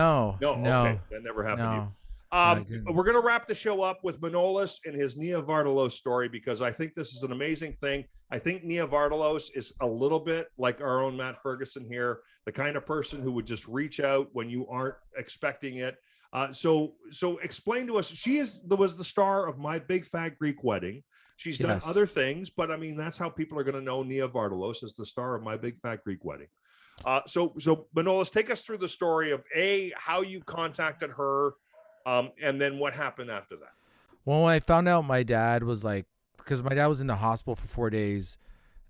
No, No, okay, no, that never happened to you. no, no, I didn't. We're going to wrap the show up with Manolis and his Nia Vardalos story because I think this is an amazing thing. I think Nia Vardalos is a little bit like our own Matt Ferguson here, the kind of person who would just reach out when you aren't expecting it. So explain to us. Was the star of My Big Fat Greek Wedding. She's done Yes. other things, but I mean that's how people are going to know Nia Vardalos as the star of My Big Fat Greek Wedding. So Manolis, take us through the story of how you contacted her, and then what happened after that. Well, when I found out my dad was like, because my dad was in the hospital for 4 days,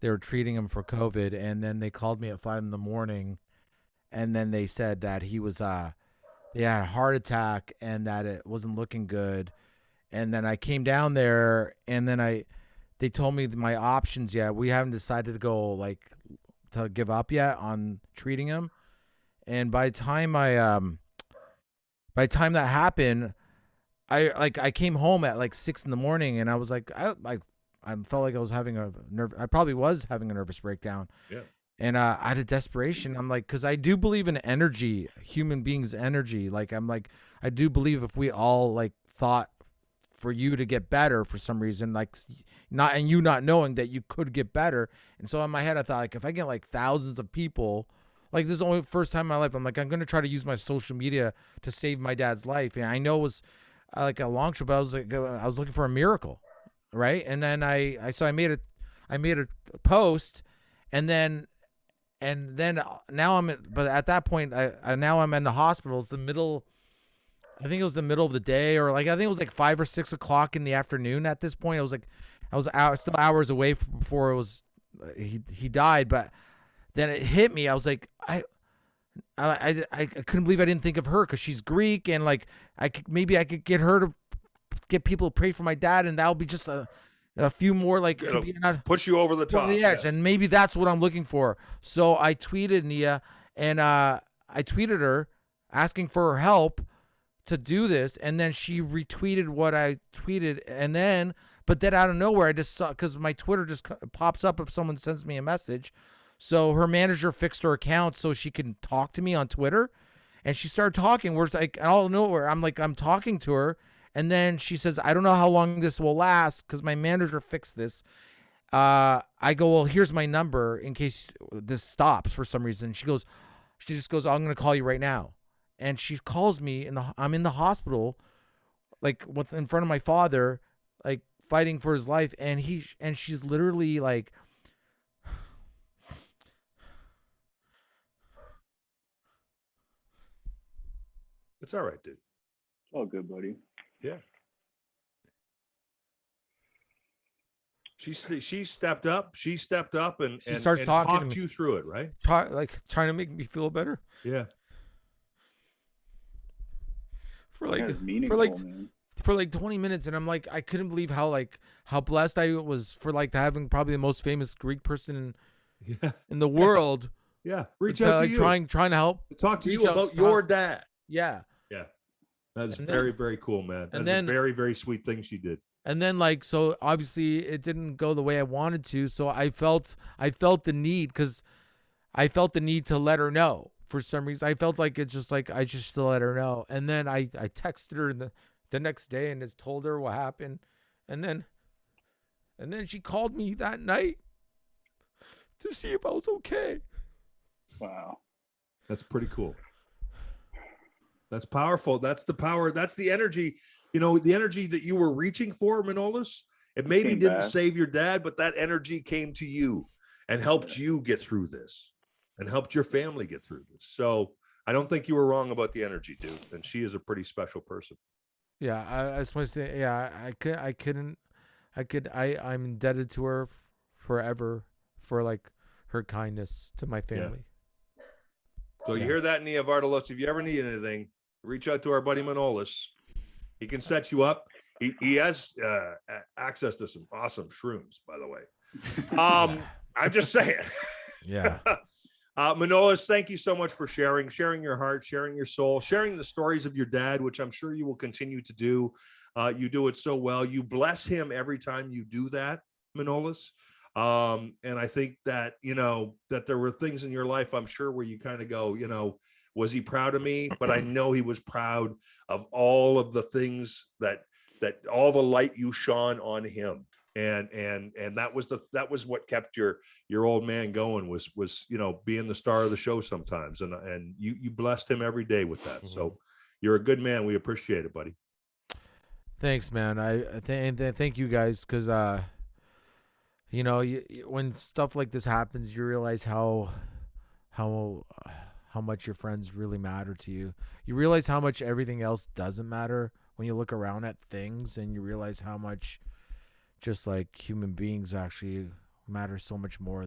they were treating him for COVID, and then they called me at 5 in the morning, and then they said that he had a heart attack and that it wasn't looking good, and then I came down there, and then they told me my options yet. We haven't decided to go like to give up yet on treating him, and by the time that happened, I came home at like 6 in the morning, and I was like I felt like I was having a nerve. I probably was having a nervous breakdown, Yeah. and out of desperation, I'm like, because I do believe in energy, human beings' energy. Like I'm like, I do believe if we all like thought for you to get better for some reason, like not and you not knowing that you could get better, and so in my head I thought like if I get like thousands of people. Like this is the only first time in my life. I'm like I'm gonna try to use my social media to save my dad's life, and I know it was like a long trip. But I was looking for a miracle, right? And then I made a post, and then now but at that point I now I'm in the hospital. It's the middle. I think it was the middle of the day, or like I think it was like 5 or 6 o'clock in the afternoon. At this point, I was still hours away before it was he died. But then it hit me. I was like I couldn't believe I didn't think of her because she's Greek, and like maybe I could get her to get people to pray for my dad, and that'll be just a few more like It'll not push you over the top. the edge, Yes. and maybe that's what I'm looking for. So I tweeted Nia, and I tweeted her asking for her help to do this, and then she retweeted what I tweeted, and then but then out of nowhere I just saw because my Twitter just pops up if someone sends me a message. So her manager fixed her account so she can talk to me on Twitter, and she started talking. We're like out of nowhere, I'm talking to her, and then she says, "I don't know how long this will last because my manager fixed this." I go, "Well, here's my number in case this stops for some reason." She just goes, "I'm gonna call you right now," and she calls me, and I'm in the hospital, like in front of my father, like fighting for his life, and she's literally like. It's all right, dude. All good, buddy. Yeah. She stepped up. She stepped up and She starts talking to talked me. you through it, right? Like trying to make me feel better Yeah. for like That's for meaningful, like man. for like 20 minutes, and I'm like I couldn't believe how blessed I was for like having probably the most famous Greek person Yeah. in the world Yeah. Reach to, out to like you. trying to help. Talk to reach you out, about your dad. Yeah. Yeah. That's And very, then- very cool, man. and That's then- a very, very sweet thing she did. And then like so obviously it didn't go the way I wanted to, so I felt the need to let her know for some reason. I felt like it's just like I just still let her know. And then I texted her the next day and just told her what happened. And then she called me that night to see if I was okay. Wow. That's pretty cool. That's powerful. That's the power. That's the energy. You know, the energy that you were reaching for, Manolis. It maybe Came didn't back. save your dad, but that energy came to you and helped you get through this and helped your family get through this. So I don't think you were wrong about the energy, dude. And she is a pretty special person. Yeah, I just want to say, yeah, I'm indebted to her forever for like her kindness to my family. So you hear that, Nia Vardalos? If you ever need anything, reach out to our buddy Manolis. He can set you up. He has access to some awesome shrooms, by the way. I'm just saying. Yeah. Manolis, thank you so much for sharing your heart, sharing your soul, sharing the stories of your dad, which I'm sure you will continue to do. You do it so well. You bless him every time you do that, Manolis. And I think that, you know, that there were things in your life, I'm sure, where you kind of go, you know, Was he proud of me? But I know he was proud of all of the things that all the light you shone on him. And that was what kept your old man going, was being the star of the show sometimes. And you blessed him every day with that. So you're a good man. We appreciate it, buddy. Thanks, man. I thank you guys, because when stuff like this happens, you realize how much your friends really matter to you. You realize how much everything else doesn't matter when you look around at things, and you realize how much just like human beings actually matter so much more